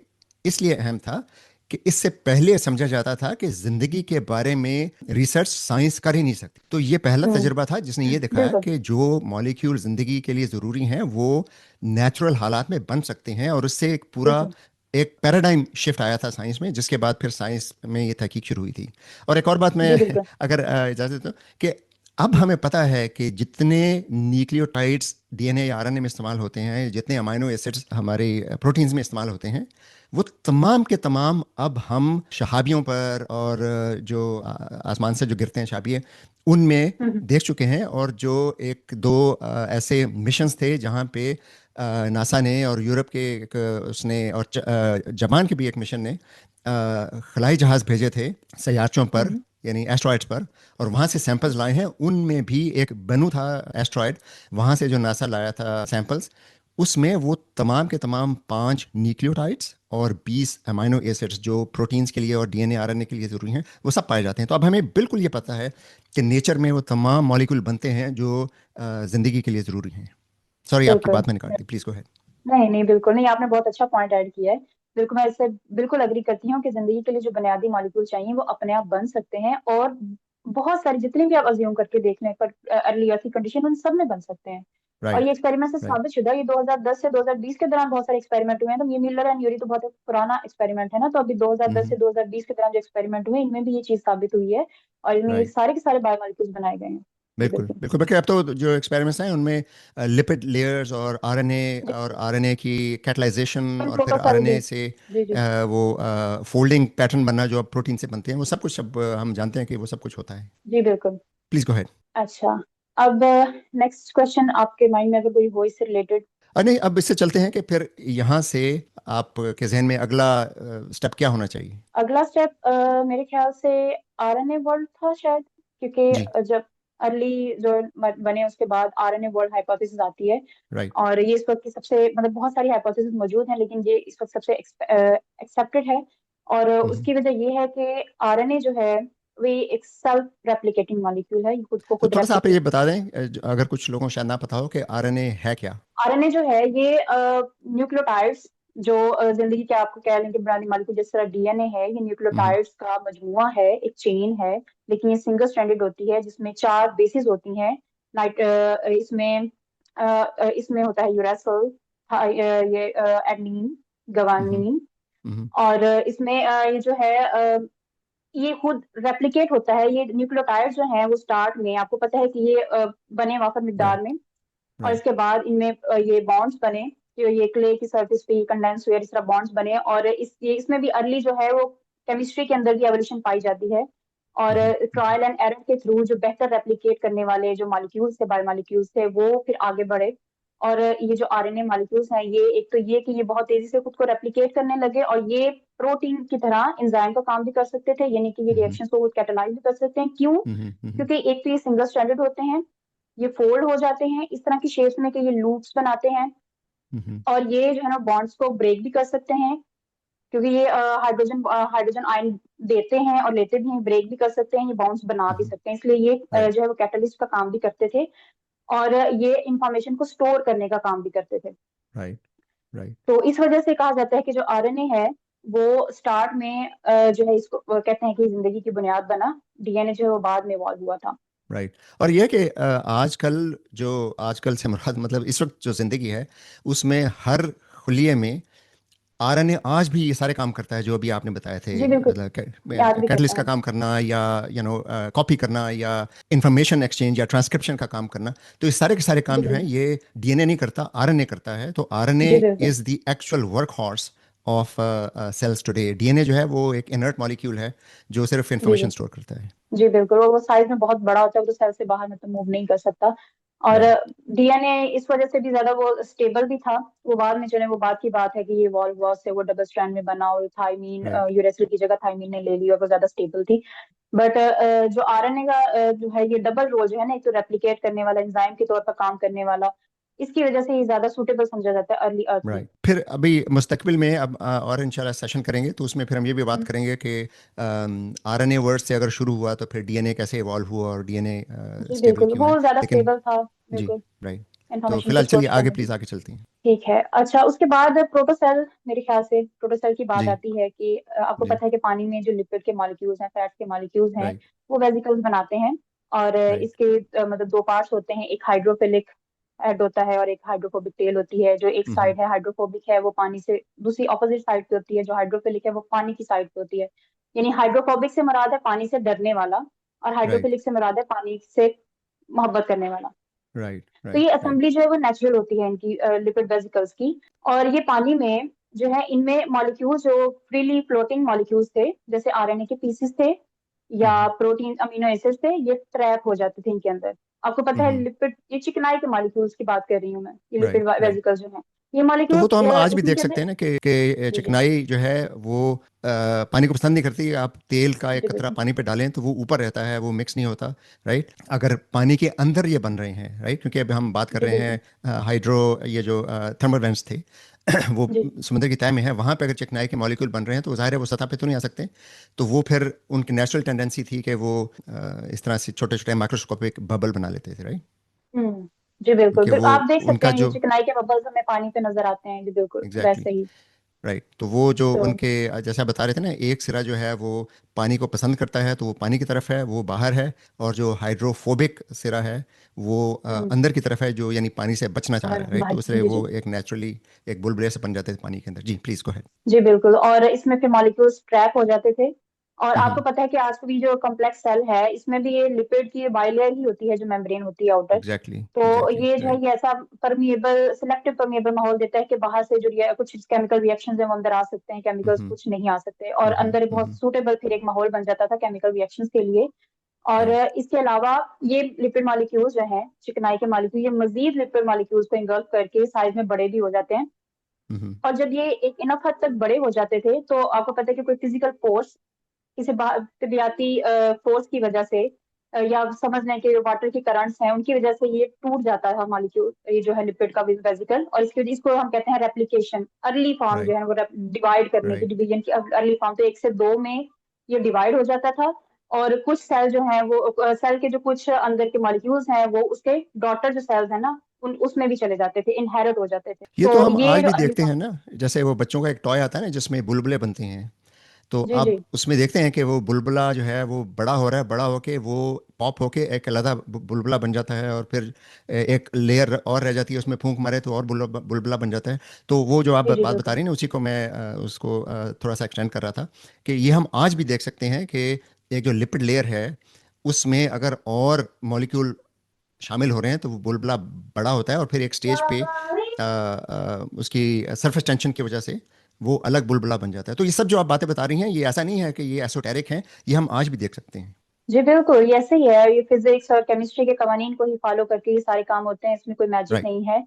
इसलिए अहम था कि इससे पहले समझा जाता था कि ज़िंदगी के बारे में रिसर्च साइंस कर ही नहीं सकती। तो ये पहला हम्म, तजुर्बा था जिसने ये दिखाया बिल्कुल कि जो मॉलिक्यूल ज़िंदगी के लिए ज़रूरी हैं वो नेचुरल हालात में बन सकते हैं, और उससे एक पूरा बिल्कुल। एक पैराडाइम शिफ्ट आया था साइंस में, जिसके बाद फिर साइंस में ये तहकीक शुरू हुई थी। और एक और बात मैं जी बिल्कुल। अगर इजाज़त हो, कि अब हमें पता है कि जितने न्यूक्लियोटाइड्स डीएनए या आरएनए में इस्तेमाल होते हैं, जितने अमाइनो एसिड्स हमारे प्रोटीन्स में इस्तेमाल होते हैं, वो तमाम के तमाम अब हम शहाबियों पर और जो आसमान से जो गिरते हैं शहाबिये, उनमें हम्म, देख चुके हैं। और जो एक दो ऐसे मिशंस थे जहाँ पे नासा ने और यूरोप के एक उसने और जापान के भी एक मिशन ने खलाई जहाज़ भेजे थे सयाचों पर, हम्म, यानी एस्ट्रॉयड्स पर, और वहाँ से सैंपल्स लाए हैं। उनमें भी एक बनू था एस्ट्रॉयड, वहाँ से जो नासा लाया था सैंपल्स, उसमें वो तमाम के तमाम 5 न्यूक्लियोटाइड्स और 20 अमाइनो एसिड्स जो प्रोटीन्स के लिए और डीएनए आरएनए के लिए ज़रूरी हैं वो सब पाए जाते हैं। तो अब हमें बिल्कुल ये पता है कि नेचर में वो तमाम मॉलिक्यूल बनते हैं जो ज़िंदगी के लिए ज़रूरी हैं। सॉरी, आपकी बिल्कुल। बात मैंने काट दी, प्लीज़ गो अहेड। नहीं नहीं, बिल्कुल नहीं, आपने बहुत अच्छा पॉइंट ऐड किया है। बिल्कुल, मैं इससे बिल्कुल अग्री करती हूँ कि जिंदगी के लिए जो बुनियादी मॉलिक्यूल चाहिए वो अपने आप बन सकते हैं, और बहुत सारी जितनी भी आप अज्यूम करके देख लें, पर अर्ली अर्थ की कंडीशन उन सब में बन सकते हैं। और ये राइट। एक्सपेरिमेंट से राइट। साबित शुदा, ये 2010 से 2020 के दौरान बहुत सारे एक्सपेरिमेंट हुए हैं। तो ये मिलर एंड यूरी तो बहुत एक पुराना एक्सपेरिमेंट है ना, तो अभी 2010 से 2020 के दौरान जो एक्सपेरिमेंट हुए इनमें भी ये चीज साबित हुई है, और इनमें ये राइट। सारे के सारे बायोमोलिक्यूल्स बनाए गए हैं। जी बिल्कुल बिल्कुल। बिल्कुल, बल्कि अब तो जो एक्सपेरिमेंट्स हैं उनमें लिपिड लेयर्स जी, और आरएनए की कैटलाइजेशन और फिर प्रोटोकॉल भी। आरएनए से जी जी। वो फोल्डिंग पैटर्न बनना जो अब प्रोटीन से बनते हैं, वो सब कुछ अब हम जानते हैं कि वो सब कुछ होता है। जी बिल्कुल। Please go ahead. अच्छा, अब नेक्स्ट क्वेश्चन आपके माइंड में अगर कोई हो इससे रिलेटेड। नहीं, अब इससे चलते हैं कि फिर यहाँ से आपके जहन में अगला स्टेप क्या होना चाहिए। अगला स्टेप मेरे ख्याल से आरएनए वर्ल्ड था शायद, जी। क्योंकि जब अर्ली जो बने उसके बाद आरएनए वर्ल्ड हाइपोथेसिस आती है। राइट। और ये इस वक्त की सबसे, मतलब बहुत सारी हाइपोथेसिस मौजूद हैं, लेकिन ये इस वक्त सबसे एक्सेप्टेड है। और हम्म। उसकी वजह ये है कि आरएनए जो है वे एक सेल्फ रेप्लिकेटिंग मॉलिक्यूल है, ये खुद को तो खुद थोड़ा सा आप ये रेप्लिकेट। बता दें, अगर कुछ लोगों को शायद ना पता हो कि आरएनए है क्या। आरएनए जो है ये न्यूक्लियोटाइड्स, जो जिंदगी के आपको कह लें कि बुनियादी मालिक्यूल जिस तरह डीएनए है, ये हम्म। न्यूक्लियोटाइड्स का मजमुआ है, एक चेन है। लेकिन ये सिंगल स्ट्रैंडेड होती है, जिसमें 4 बेसिस होती हैं। नाइट इसमें होता है यूरेसिल, ये एडनीन, हम्म। गवानीन। हम्म। और इसमें ये जो है ये खुद रेप्लिकेट होता है। ये न्यूक्लियोटाइड जो है वो स्टार्ट में आपको पता है कि ये बने वाफर मिकदार राइट। में, और राइट। इसके बाद इनमें ये बॉन्ड्स बने, जो ये क्ले की सरफेस पे कंडेंस हुए, इस तरह बॉन्ड्स बने। और इसमें भी अर्ली जो है वो केमिस्ट्री के अंदर की एवोल्यूशन पाई जाती है। और हम्म। ट्रायल एंड एरर के थ्रू जो बेहतर रेप्लिकेट करने वाले जो मॉलिक्यूल्स थे, बायोमॉलिक्यूल्स थे, वो फिर आगे बढ़े। और ये जो आरएनए मॉलिक्यूल्स हैं, ये एक तो ये कि ये बहुत तेजी से खुद को रेप्लिकेट करने लगे, और ये प्रोटीन की तरह एंजाइम का काम भी कर सकते थे, यानी कि ये हम्म। रिएक्शन को कैटेलाइज भी कर सकते हैं। क्यों? हम्म। हम्म। क्योंकि एक तो ये सिंगल स्ट्रैंडेड होते हैं, ये फोल्ड हो जाते हैं इस तरह की शेप्स में कि ये लूप्स बनाते हैं। हम्म। और ये जो है ना बॉन्ड्स को ब्रेक भी कर सकते हैं, क्योंकि ये हाइड्रोजन आयन देते हैं और लेते भी हैं, ब्रेक भी कर सकते हैं, ये बॉन्ड्स बना भी हम्म। सकते हैं, इसलिए ये राइट। जो है वो कैटलिस्ट का काम भी करते थे। और ये इंफॉर्मेशन को स्टोर करने का काम भी करते थे। राइट। राइट। तो इस वजह से कहा जाता है कि जो आरएनए है वो स्टार्ट में जो है इसको कहते हैं कि जिंदगी की बुनियाद बना। डीएनए जो है वो बाद में इवॉल्व हुआ था। राइट। और यह कि आजकल से मुराद मतलब इस वक्त जो जिंदगी है उसमें हर खुलिये में आरएनए आज भी ये सारे काम करता है जो अभी आपने बताए थे। जी बिल्कुल, मतलब याद भी करता कैटलिस्ट का है। काम करना, या कॉपी करना, या इंफॉर्मेशन एक्सचेंज या ट्रांसक्रिप्शन का काम करना। तो ये सारे के सारे जी काम जो हैं बिल्कुल। ये डीएनए नहीं करता, आरएनए करता है। तो आरएनए जी बिल्कुल। Is the actual workhorse of cells today. DNA जो है वो एक इनर्ट मॉलिक्यूल है जो सिर्फ जी इंफॉर्मेशन जी। स्टोर करता है। जी बिल्कुल, वो साइज में बहुत बड़ा होता है, वो तो सेल से बाहर मतलब मूव नहीं कर सकता। और राइट। डीएनए इस वजह से भी ज्यादा वो स्टेबल भी था। वो बाद में चले, वो बात की बात है कि ये इवॉल्व हुआ, उससे वो डबल स्ट्रैंड में बना, और थायमीन राइट। यूरेसिल की जगह थायमीन ने ले ली, और वो ज्यादा स्टेबल थी। बट जो आरएनए का जो है ये डबल रोल जो है ना, एक तो रेप्लिकेट करने वाला, एंजाइम के तौर पर काम करने वाला, इसकी वजह से ये ज्यादा सूटेबल समझा जाता है अर्ली अर्थ में। राइट। फिर अभी मुस्तकबिल में अब और इंशाल्लाह सेशन करेंगे तो उसमें फिर हम ये भी बात हम्म, करेंगे कि आरएनए वर्ड से अगर शुरू हुआ तो फिर डीएनए कैसे इवॉल्व हुआ और डीएनए जी स्टेबल बिल्कुल, क्यों वो है। ज्यादा लेकिन स्टेबल था। जी। बिल्कुल, राइट। तो इंफॉर्मेशन को फिलहाल स्टोर चलिए आगे, करने के प्लीज लिए। आगे चलती हैं। ठीक है। अच्छा, उसके बाद प्रोटोसेल, मेरे ख्याल से प्रोटोसेल की बात जी। आती है कि आपको जी। पता है कि पानी में जो लिपिड के मॉलिक्यूल्स हैं, फैट्स के मॉलिक्यूल्स हैं, राइट। वो वेसिकल्स बनाते हैं। और राइट। इसके मतलब 2 पार्ट्स होते हैं, एक हाइड्रोफिलिक हेड होता है और एक हाइड्रोफोबिक टेल होती है। जो एक हम्म। साइड है हाइड्रोफोबिक है वो पानी से, दूसरी ऑपोजिट साइड पे होती है जो हाइड्रोफिलिक है वो पानी की साइड पे होती है। यानी हाइड्रोफोबिक से मुराद है पानी से डरने वाला, और राइट। हाइड्रोफिलिक से मुराद है पानी से मोहब्बत करने वाला। राइट। तो ये राइट। राइट। असेंबली जो है वो नेचुरल होती है इनकी, लिपिड वेसिकल्स की। और ये पानी में जो है, इनमें मॉलिक्यूल्स जो फ्रीली फ्लोटिंग मॉलिक्यूल्स थे, जैसे आरएनए के पीसेस थे या हम्म। प्रोटीन अमीनो एसिड्स थे, ये ट्रैप हो जाते थे इनके अंदर। आपको पता है हम्म। लिपिड, ये चिकनाई के मॉलिक्यूल्स की बात कर रही हूँ मैं, ये लिपिड राइट। राइट। वेसिकल्स जो हैं। ये तो वो मॉलिक्यूल्स तो हम आज भी इसमें देख कहते सकते हैं। हैं ना कि जी जी चिकनाई जो है वो पानी को पसंद नहीं करती। आप तेल का एक जी कतरा बिल्कुल। पानी पे डालें तो वो ऊपर रहता है, वो मिक्स नहीं होता। राइट, अगर पानी के अंदर ये बन रहे हैं, राइट, क्योंकि अभी हम बात कर जी रहे बिल्कुल। हैं हाइड्रो, ये जो थर्मल वेंट्स थे वो जी समुद्र की तह में है, वहाँ पे अगर चिकनाई के मॉलिक्यूल बन रहे हैं तो ज़ाहिर है वो सतह पे तो नहीं आ सकते। तो वो फिर उनकी नेचुरल टेंडेंसी थी कि वो इस तरह से छोटे छोटे माइक्रोस्कोपिक बबल बना लेते थे। राइट, हम्म। जी बिल्कुल क्योंकि बिल्कुल, वो आप देख सकते उनका हैं ये जो चिकनाई के बबल्स हमें पानी पे नजर आते हैं, जी बिल्कुल एग्जैक्टली, वैसे ही। राइट, तो वो जो तो उनके जैसा बता रहे थे ना, एक सिरा जो है वो पानी को पसंद करता है तो वो पानी की तरफ है, वो बाहर है। और जो हाइड्रोफोबिक सिरा है वो हम्म। अंदर की तरफ है, जो यानी पानी से बचना चाह बाहर रहा है। राइट, तो बाहर, इसलिए जी जी। वो एक नेचुरली एक बुलबुले से बन जाते थे पानी के अंदर। जी प्लीज गो अहेड। जी बिल्कुल, और इसमें फिर मॉलिक्यूल्स ट्रैप हो जाते थे। और आपको हम्म, पता है कि आज भी जो कॉम्प्लेक्स सेल है इसमें भी ये लिपिड की बाइलेयर ही होती है, जो मेम्ब्रेन होती है आउटर। एग्जैक्टली तो एग्जैक्टली, ये जो है राइट। ये ऐसा परमिएबल, सिलेक्टिव परमिएबल माहौल देता है कि बाहर से जो कुछ केमिकल रिएक्शंस है वो अंदर आ सकते हैं, केमिकल्स हम्म, कुछ नहीं आ सकते, और हम्म, अंदर बहुत सूटेबल फिर एक माहौल बन जाता था केमिकल रिएक्शंस के लिए। और राइट। इसके अलावा ये लिपिड मॉलिक्यूल्स जो हैं, चिकनाई के मॉलिक्यूल, ये मजीद लिपिड मॉलिक्यूल्स को इंगल्फ करके साइज में बड़े भी हो जाते हैं। हम्म, और जब ये एक इनफ हद तक बड़े हो जाते थे तो आपको पता है कि कोई फिजिकल फोर्स, किसी तबियाती फोर्स की वजह से, या समझ लें कि वाटर की करंट्स हैं उनकी वजह से ये टूट जाता है मॉलिक्यूल, ये जो है लिपिड का वेसिकल। और इसकी वजह, इसको हम कहते हैं रेप्लिकेशन, अर्ली फॉर्म जो राइट, है वो डिवाइड करने की, राइट। डिवीजन की अर्ली फॉर्म, तो एक से दो में ये डिवाइड हो जाता था। और कुछ सेल जो है वो सेल के जो कुछ अंदर के मॉलिक्यूल्स हैं वो उसके डॉटर जो सेल्स है ना, उन उसमें भी चले जाते थे, इनहेरिट हो जाते थे। ये तो तो हम ये आज जो भी अर्ली देखते हैं फॉर्म। ना, जैसे वो बच्चों का एक टॉय आता है ना जिसमें बुलबुले बनते हैं। तो जी आप जी उसमें देखते हैं कि वो बुलबुला जो है वो बड़ा हो रहा है, बड़ा होके वो पॉप होके एक अलग बुलबुला बन जाता है, और फिर एक लेयर और रह जाती है, उसमें फूंक मारे तो और बुलबुला बन जाता है। तो वो जो आप जी जी बात बता बिल्कुल। रही हैं ना, उसी को मैं उसको थोड़ा सा एक्सटेंड कर रहा था कि ये हम आज भी देख सकते हैं कि एक जो लिपिड लेयर है उसमें अगर और मॉलिक्यूल शामिल हो रहे हैं तो वो बुलबुला बड़ा होता है, और फिर एक स्टेज पे उसकी सरफेस टेंशन की वजह से वो अलग बुलबुला बन जाता है। तो ये सब जो आप बातें बता रही हैं, ये ऐसा नहीं है कि ये एसोटेरिक हैं, ये हम आज भी देख सकते हैं। जी बिल्कुल, ये ऐसे ही है, ये फिजिक्स और केमिस्ट्री के कवानीन को ही फॉलो करके ये सारे काम होते हैं, इसमें कोई मैजिक राइट, नहीं है। जी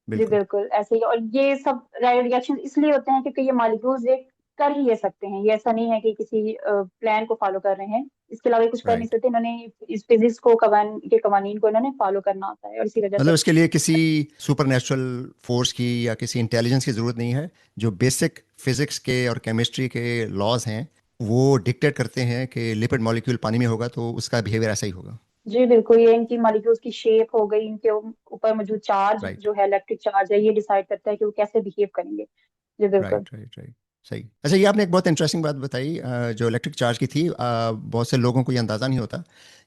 बिल्कुल। बिल्कुल ऐसे ही। और ये सब रिएक्शन इसलिए होते हैं क्योंकि ये मॉलिक्यूल्स ये कर ही ये सकते हैं, ये ऐसा नहीं है कि किसी प्लान को फॉलो कर रहे हैं, इसके अलावा ये कुछ कर नहीं राइट, सकते। इन्होंने इस फिजिक्स को, के कवानीन को इन्होंने फॉलो करना होता है, और इसी वजह मतलब से। इसके लिए किसी सुपरनेचुरल फोर्स की या किसी इंटेलिजेंस की ज़रूरत नहीं है। जो बेसिक फिजिक्स के और केमिस्ट्री के लॉज हैं वो डिक्टेट करते हैं कि लिपिड मॉलिक्यूल पानी में होगा तो उसका बिहेवियर ऐसा ही होगा। जी बिल्कुल, ये इनकी मॉलिक्यूल्स की शेप हो गई, इनके ऊपर मौजूद चार्ज राइट, जो है, इलेक्ट्रिक चार्ज है, ये डिसाइड करता है कि वो कैसे बिहेव करेंगे। जी बिल्कुल। Right, right, right. सही। अच्छा, ये आपने एक बहुत इंटरेस्टिंग बात बताई, जो इलेक्ट्रिक चार्ज की थी। बहुत से लोगों को ये अंदाज़ा नहीं होता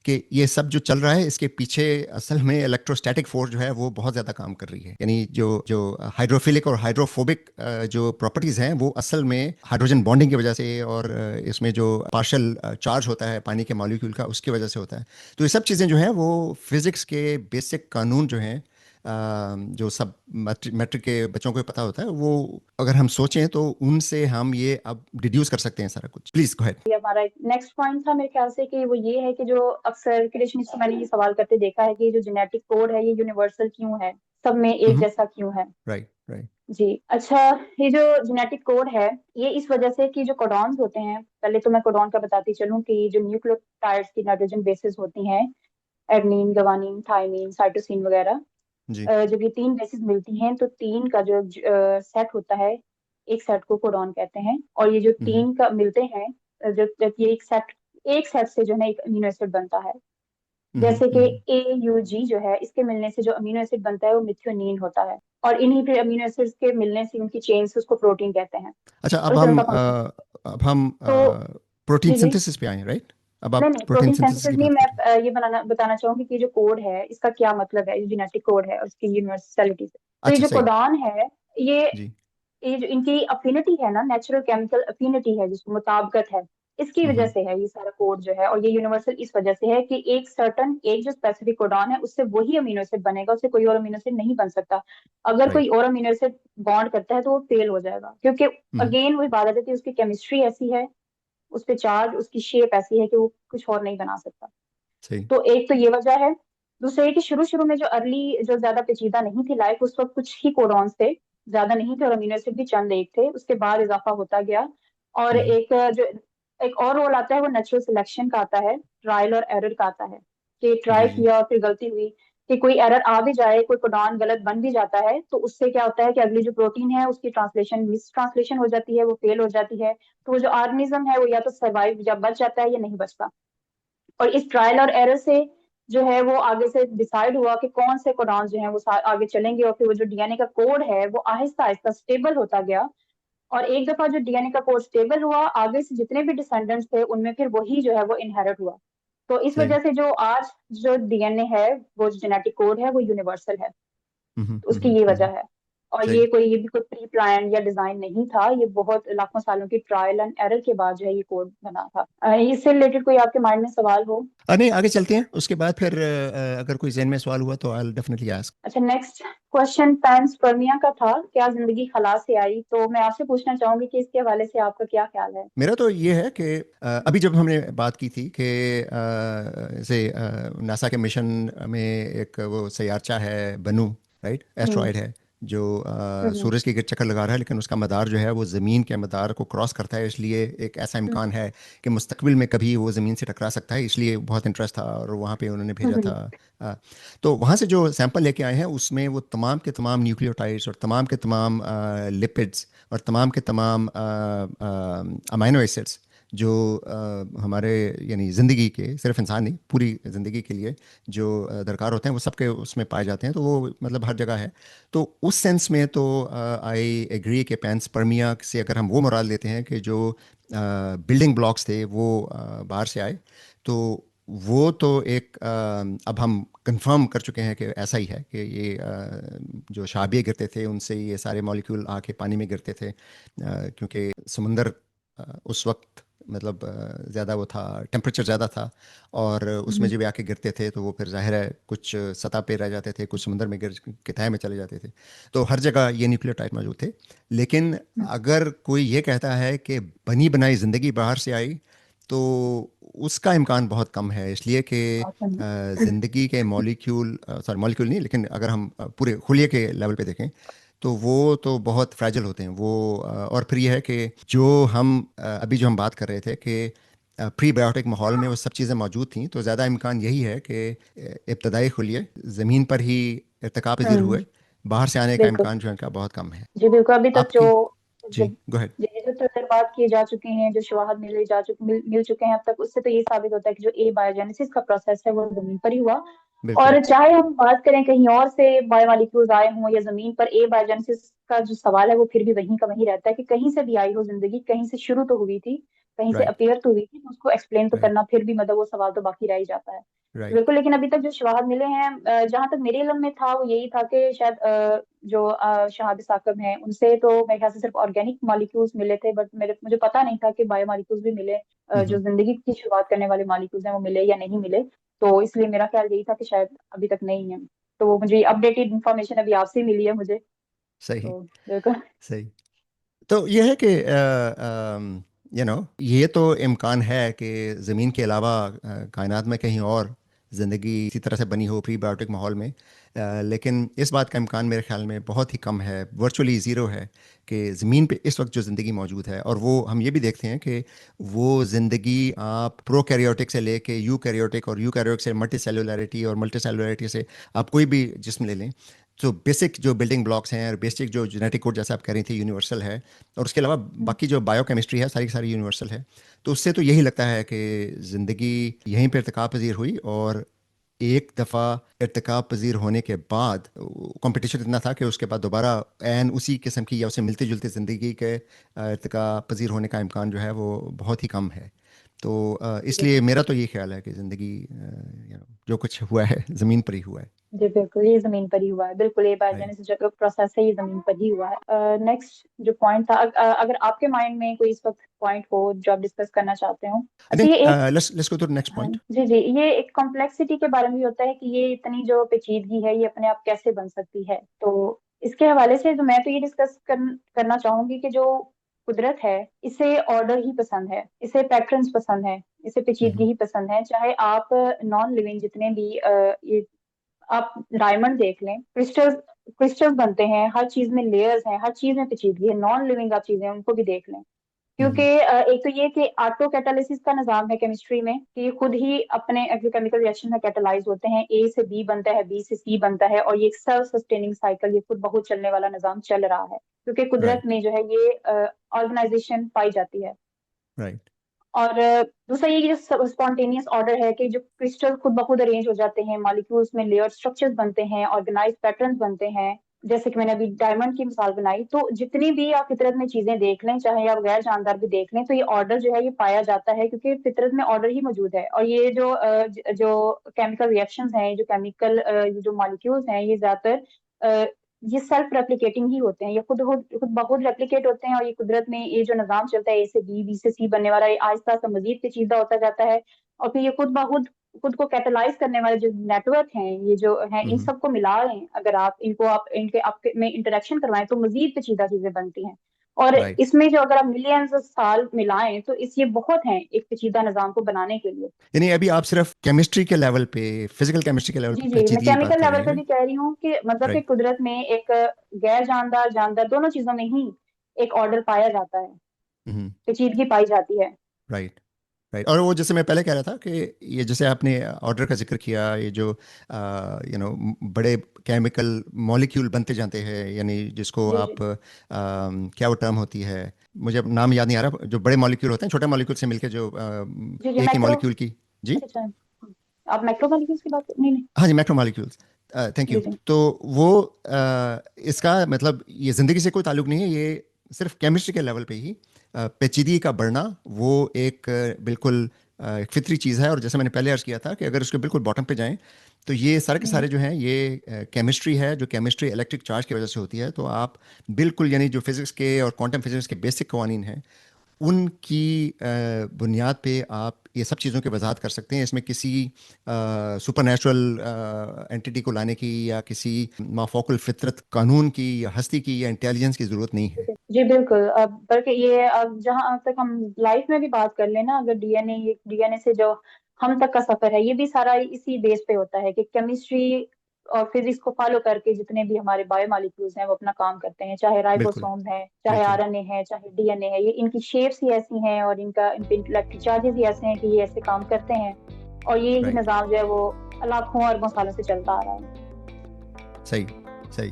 कि ये सब जो चल रहा है इसके पीछे असल में इलेक्ट्रोस्टैटिक फोर्स जो है वो बहुत ज़्यादा काम कर रही है। यानी जो जो हाइड्रोफिलिक और हाइड्रोफोबिक जो प्रॉपर्टीज़ हैं वो असल में हाइड्रोजन बॉन्डिंग की वजह से, और इसमें जो पार्शल चार्ज होता है पानी के मॉलिक्यूल का उसकी वजह से होता है। तो ये सब चीज़ें जो हैं वो फिज़िक्स के बेसिक कानून जो हैं, जो सब मैट्रिक के बच्चों को पता होता है, वो अगर हम सोचें तो उनसे हम ये अब डिड्यूस कर सकते हैं सारा कुछ। Please go ahead. ये हमारा नेक्स्ट पॉइंट था मेरे ख्याल से, कि वो ये है कि जो अक्सर क्रिएशनिस्ट, मैंने ये सवाल करते देखा है कि जो जेनेटिक कोड है ये यूनिवर्सल क्यों है, सब में एक जैसा क्यों है। Right, right. जी अच्छा। ये जो जेनेटिक कोड है ये इस वजह से कि जो कोडॉन्स होते हैं, पहले तो मैं कोडॉन का बताती चलूं कि जो न्यूक्लियोटाइड्स की नाइट्रोजन बेसिस होती हैं, एडनिन, गवानीन, थाइमीन, साइटोसिन वगैरह, जी। जब ये तीन बेसिस मिलती हैं तो तीन का जो सेट होता है, एक सेट को कोडॉन कहते हैं। और ये जो हम्म, तीन का मिलते हैं, जब जब ये एक सेट से जो है एक अमीनो एसिड बनता है। हम्म, जैसे कि AUG जो है, इसके मिलने से जो अमीनो एसिड बनता है वो मिथ्योनीन होता है। और इन्हीं फिर अमीनो एसिड्स के मिलने से उनकी चेन से उसको प्रोटीन कहते हैं। अच्छा, और इससे उनका फंक्शन। अब हम तो प्रोटीन जी जी। सिंथेसिस पे आए, राइट। अब नहीं आप नहीं, प्रोटीन प्रोटीन सिंथेसिस सिंथेसिस की नहीं, बात मैं करें। ये बताना चाहूंगी कि जो कोड है इसका क्या मतलब है, जेनेटिक कोड है और उसकी यूनिवर्सलिटी से। तो ये अच्छा, जो सही। कोडॉन है, ये जी। ये जो इनकी अफिनिटी है ना, नेचुरल केमिकल अफिनिटी है जिसको मुताबिकत है, इसकी वजह हम्म, से है ये सारा कोड जो है। और ये यूनिवर्सल इस वजह से है कि एक जो स्पेसिफिक कोडॉन है उससे वही अमीनो एसिड बनेगा, उससे कोई और अमीनो एसिड नहीं बन सकता। अगर राइट। कोई और अमीनो एसिड बॉन्ड करता है तो वो फेल हो जाएगा, क्योंकि हम्म, अगेन वही बात आ जाती है, उसकी केमिस्ट्री ऐसी है, उस पे चार्ज, उसकी शेप ऐसी है कि वो कुछ और नहीं बना सकता। सही। तो एक तो ये वजह है। दूसरा ये कि शुरू शुरू में जो अर्ली, जो ज्यादा पेचीदा नहीं थी लाइफ, उस वक्त कुछ ही कोडॉन्स थे ज्यादा नहीं थे और अमीनो एसिड भी चंद एक थे, उसके बाद इजाफा होता गया। और हम्म, एक और रोल आता है वो नेचुरल सिलेक्शन का आता है, ट्रायल और एरर का आता है, कि ट्राई जी जी। किया और फिर गलती हुई, कि कोई एरर आ भी जाए, कोई कोडॉन गलत बन भी जाता है, तो उससे क्या होता है कि अगली जो प्रोटीन है उसकी ट्रांसलेशन मिस ट्रांसलेशन हो जाती है, वो फेल हो जाती है। तो वो जो ऑर्गेनिज्म है वो या तो सर्वाइव या बच जाता है या नहीं बचता। और इस ट्रायल और एरर से जो है वो आगे से डिसाइड हुआ कि कौन से कोडॉन जो है वो आगे चलेंगे, और फिर वो जो डीएनए का कोड है वो आहिस्ता आहिस्ता स्टेबल होता गया। और एक दफा जो डीएनए का कोड स्टेबल हुआ, आगे से जितने भी डिसेंडेंट्स थे उनमें फिर वही जो है वो इनहेरिट हुआ। तो इस सही। वजह से जो आज जो डीएनए है, वो जो जेनेटिक कोड है वो यूनिवर्सल है। तो उसकी ये वजह हम्म। है। और सही। ये भी कोई प्री प्लान या डिजाइन नहीं था, ये बहुत लाखों सालों की ट्रायल एंड एरर के बाद जो है ये कोड बना था। इससे रिलेटेड कोई आपके माइंड में सवाल हो? नहीं, आगे चलते हैं, उसके बाद फिर अगर कोई जहन में सवाल हुआ तो आई डेफिनेटली आस्क। अच्छा, नेक्स्ट क्वेश्चन पैंसपर्मिया का था, क्या जिंदगी खला से आई? तो मैं आपसे पूछना चाहूंगी कि इसके हवाले से आपका क्या ख्याल है? मेरा तो ये है कि अभी जब हमने बात की थी कि जैसे नासा के मिशन में एक वो सयारचा है बनू, राइट, हम्म। एस्ट्रॉयड है जो हम्म। सूरज के गिर्द चक्कर लगा रहा है, लेकिन उसका मदार जो है वो ज़मीन के मदार को क्रॉस करता है, इसलिए एक ऐसा इम्कान है कि मुस्तकबिल में कभी वो ज़मीन से टकरा सकता है, इसलिए बहुत इंटरेस्ट था और वहाँ पे उन्होंने भेजा हम्म। था। अ, तो वहाँ से जो सैंपल लेके आए हैं उसमें वो तमाम के तमाम न्यूक्लियोटाइड्स और तमाम के तमाम लिपिड्स और तमाम के तमाम अमाइनो एसिड्स जो हमारे यानी ज़िंदगी के, सिर्फ इंसान नहीं पूरी ज़िंदगी के लिए जो दरकार होते हैं वो सबके उसमें पाए जाते हैं, तो वो मतलब हर जगह है। तो उस सेंस में तो आई एग्री कि पैंसपर्मिया से अगर हम वो मुराद लेते हैं कि जो बिल्डिंग ब्लॉक्स थे वो बाहर से आए, तो वो तो एक अब हम कंफर्म कर चुके हैं कि ऐसा ही है कि ये जो शाबिये गिरते थे उनसे ये सारे मॉलिक्यूल आके पानी में गिरते थे, क्योंकि समुंदर उस वक्त मतलब ज़्यादा वो था, टेम्परेचर ज़्यादा था, और उसमें हम्म। जब ये आके गिरते थे तो वो फिर जाहिर है कुछ सतह पे रह जाते थे, कुछ समुंदर में गिर के तह में चले जाते थे। तो हर जगह ये न्यूक्लियोटाइड मौजूद थे। लेकिन अगर कोई ये कहता है कि बनी बनाई ज़िंदगी बाहर से आई, तो उसका इम्कान बहुत कम है, इसलिए कि ज़िंदगी के मॉलिक्यूल, सॉरी मॉलिक्यूल नहीं, लेकिन अगर हम पूरे खुलिए के लेवल पे देखें तो वो तो बहुत फ्रैजिल होते हैं वो। और फिर ये है कि जो हम अभी जो हम बात कर रहे थे कि प्री बायोटिक माहौल में वो सब चीज़ें मौजूद थी, तो ज़्यादा इम्कान यही है कि इब्तदाई खुलिए ज़मीन पर ही इर्तिका पजीर हम्म। हुए, बाहर से आने का बिल्कुल। इम्कान जो है उनका बहुत कम है। जी बिल्कुल। अभी तक जो आपकी। जी, जब गो अहेड। जो तजर्बात किए जा चुके हैं, जो शवाहद मिल चुके हैं अब तक, उससे तो ये साबित होता है कि जो ए बायोजेनेसिस का प्रोसेस है वो जमीन पर ही हुआ। बिल्कुल। और चाहे हम बात करें कहीं और से बायोमोलिक्यूल्स आए हों या जमीन पर, ए बायोजेनेसिस का जो सवाल है वो फिर भी वहीं का वहीं रहता है, कि कहीं से भी आई हो जिंदगी, कहीं से शुरू तो हुई थी, कहीं से राइट। अपीयर तो हुई थी, तो उसको एक्सप्लेन तो राइट। करना फिर भी मतलब वो सवाल तो बाकी रह ही जाता है। राइट। बिल्कुल। लेकिन अभी तक जो शवाहद मिले हैं, जहां तक मेरे इल्म में था वो यही था कि शायद जो शहाब साकब हैं उनसे तो मेरे ख्याल से सिर्फ ऑर्गेनिक मॉलिक्यूल्स मिले थे, बट मुझे पता नहीं था कि बायो मॉलिक्यूल्स भी मिले, जो जिंदगी की शुरुआत करने वाले मॉलिक्यूल्स हैं वो मिले या नहीं मिले। तो इसलिए मेरा ख्याल यही था कि शायद अभी तक नहीं है। तो मुझे अपडेटेड इन्फॉर्मेशन अभी आपसे मिली है मुझे। सही। तो बिल्कुल। सही। तो ये है कि ये तो इम्कान है कि ज़मीन के अलावा कायनात में कहीं और ज़िंदगी इसी तरह से बनी हो प्री बायोटिक माहौल में, लेकिन इस बात का इम्कान मेरे ख्याल में बहुत ही कम है, वर्चुअली ज़ीरो है, कि ज़मीन पे इस वक्त जो ज़िंदगी मौजूद है, और वो हम ये भी देखते हैं कि वो ज़िंदगी आप प्रोकैरियोटिक से लेके यूकैरियोटिक और यूकैरियोटिक से मल्टी सेलुलैरिटी और मल्टी सेलुलैरिटी से आप कोई भी जिस्म ले लें, तो बेसिक जो बिल्डिंग ब्लॉक्स हैं और बेसिक जो जेनेटिक कोड जैसा आप कह रही थी यूनिवर्सल है, और उसके अलावा बाकी जो बायोकेमिस्ट्री है सारी की सारी यूनिवर्सल है। तो उससे तो यही लगता है कि ज़िंदगी यहीं पर इर्तिका पजीर हुई, और एक दफ़ा इर्तिका पजीर होने के बाद कंपटीशन इतना था कि उसके बाद दोबारा एन उसी किस्म की या उससे मिलती जुलती ज़िंदगी के इर्तिका पजीर होने का इम्कान जो है वो बहुत ही कम है। तो इसलिए मेरा तो ये ख्याल है कि ज़िंदगी जो कुछ हुआ है ज़मीन पर ही हुआ है। जी बिल्कुल, ये जमीन पर ही हुआ है। बिल्कुल, ये राइट। बायोजेनेसिस जो प्रोसेस है ये जमीन पर ही हुआ है। नेक्स्ट जो पॉइंट था, अगर आपके माइंड में कोई इस वक्त पॉइंट हो जो आप डिस्कस करना चाहते हो। अच्छा, नहीं, ये एक let's go to the next हाँ पॉइंट। जी जी, ये एक कॉम्प्लेक्सिटी के बारे में भी होता है कि ये इतनी जो पेचीदगी है ये अपने आप कैसे बन सकती है। तो इसके हवाले से जो मैं तो ये करना चाहूंगी कि जो कुदरत है इसे ऑर्डर ही पसंद है, इसे पैटर्न्स पसंद है, इसे पेचीदगी ही पसंद है। चाहे आप नॉन लिविंग जितने भी ये आप डायमंड देख लें, क्रिस्टल्स क्रिस्टल्स बनते हैं, हर चीज में लेयर्स हैं, हर चीज में पेचीदगी है, नॉन लिविंग आप चीजें हैं उनको भी देख लें। क्योंकि हम्म। एक तो ये कि ऑटो कैटालिसिस का निजाम है केमिस्ट्री में कि ये खुद ही अपने केमिकल रिएक्शन में कैटालाइज होते हैं, ए से बी बनता है, बी से सी बनता है, और ये एक सेल्फ सस्टेनिंग साइकिल, ये खुद बहुत चलने वाला निजाम चल रहा है क्योंकि कुदरत राइट। में जो है ये ऑर्गेनाइजेशन पाई जाती है। राइट। और दूसरा ये कि जो स्पॉन्टेनियस ऑर्डर है कि जो क्रिस्टल खुद ब खुद अरेंज हो जाते हैं, मॉलिक्यूल्स में लेयर स्ट्रक्चर्स बनते हैं, ऑर्गेनाइज पैटर्न्स बनते हैं, जैसे कि मैंने अभी डायमंड की मिसाल बनाई, तो जितनी भी आप फितरत में चीजें देख लें, चाहे आप गैर जानदार भी देख लें, तो ये ऑर्डर जो है ये पाया जाता है क्योंकि फितरत में ऑर्डर ही मौजूद है। और ये जो केमिकल रिएक्शंस हैं, जो केमिकल जो मॉलिक्यूल्स हैं, ये ज्यादातर ये सेल्फ रेप्लिकेटिंग ही होते हैं, ये खुद ब खुद रेप्लिकेट होते हैं। और ये कुदरत में ये जो निजाम चलता है, ए से बी, बी से सी बनने वाला, ये आहिस्ता आहिस्ता मजीद पेचीदा होता जाता है। और फिर ये खुद को कैटलाइज करने वाले जो नेटवर्क हैं, ये जो हैं, इन हम्म। सबको मिला लें अगर आप इनको आप इनके आपके में इंटरेक्शन करवाएं तो मजीद पेचीदा चीजें बनती हैं। और राइट। इसमें जो अगर आप मिलियंस साल मिलाएं तो इस ये बहुत हैं एक पेचीदा निजाम को बनाने के लिए। यानी अभी आप सिर्फ केमिस्ट्री के लेवल पे, फिजिकल केमिस्ट्री के लेवल पे जी जी, मैं पेचीदगी की बात केमिकल कर लेवल रहे पे हैं। भी कह रही हूँ कि मतलब कि राइट। कुदरत में एक गैर जानदार जानदार दोनों चीजों में ही एक ऑर्डर पाया जाता है, हम्म। पेचीदगी पाई जाती है। राइट। राइट। और वो जैसे मैं पहले कह रहा था कि ये जैसे आपने ऑर्डर का जिक्र किया, ये जो बड़े केमिकल मॉलिक्यूल बनते जाते हैं, यानी जिसको जी आप जी क्या वो टर्म होती है, मुझे अब नाम याद नहीं आ रहा, जो बड़े मॉलिक्यूल होते हैं, छोटे मॉलिक्यूल से मिलके जो जी जी, एक ही मैक्रो। मॉलिक्यूल की। जी। अच्छा अच्छा, आप मैक्रो मॉलिक्यूल्स की बात नहीं नहीं। हाँ जी, मैक्रोमोलिक्यूल्स। थैंक जी यू। जी तो वो इसका मतलब ये ज़िंदगी से कोई ताल्लुक नहीं है, ये सिर्फ केमिस्ट्री के लेवल पे ही पेचीदगी का बढ़ना, वो एक बिल्कुल एक फितरी चीज़ है। और जैसे मैंने पहले अर्ज़ किया था कि अगर उसके बिल्कुल बॉटम पे जाएं तो ये सारे के हम्म, सारे जो हैं ये केमिस्ट्री है, जो केमिस्ट्री इलेक्ट्रिक चार्ज की वजह से होती है। तो आप बिल्कुल यानी जो फिज़िक्स के और क्वांटम फिजिक्स के बेसिक कवानीन हैं, उनकी बुनियाद पे आप ये सब चीज़ों की वजाहत कर सकते हैं। इसमें किसी सुपर नेचुरल एंटिटी को लाने की या किसी माफोकुल फितरत कानून की या हस्ती की या इंटेलिजेंस की ज़रूरत नहीं है। जी बिल्कुल। अब बल्कि ये अब जहां तक हम लाइफ में भी बात कर लेना, अगर डीएनए से जो हम तक का सफर है, ये भी सारा इसी बेस पे होता है कि केमिस्ट्री और फिजिक्स को फॉलो करके जितने भी हमारे बायोमोलिक्यूल्स हैं वो अपना काम करते हैं, चाहे बिल्कुल। राइबोसोम है, चाहे बिल्कुल। आरएनए है, चाहे डीएनए है, ये इनकी शेप्स ही ऐसी हैं और इनके इलेक्ट्रिक चार्जेस ही ऐसे हैं कि ये ऐसे काम करते हैं। और ये ही राइट। निजाम जो है वो लाखों अरबों सालों से चलता आ रहा है। सही। सही।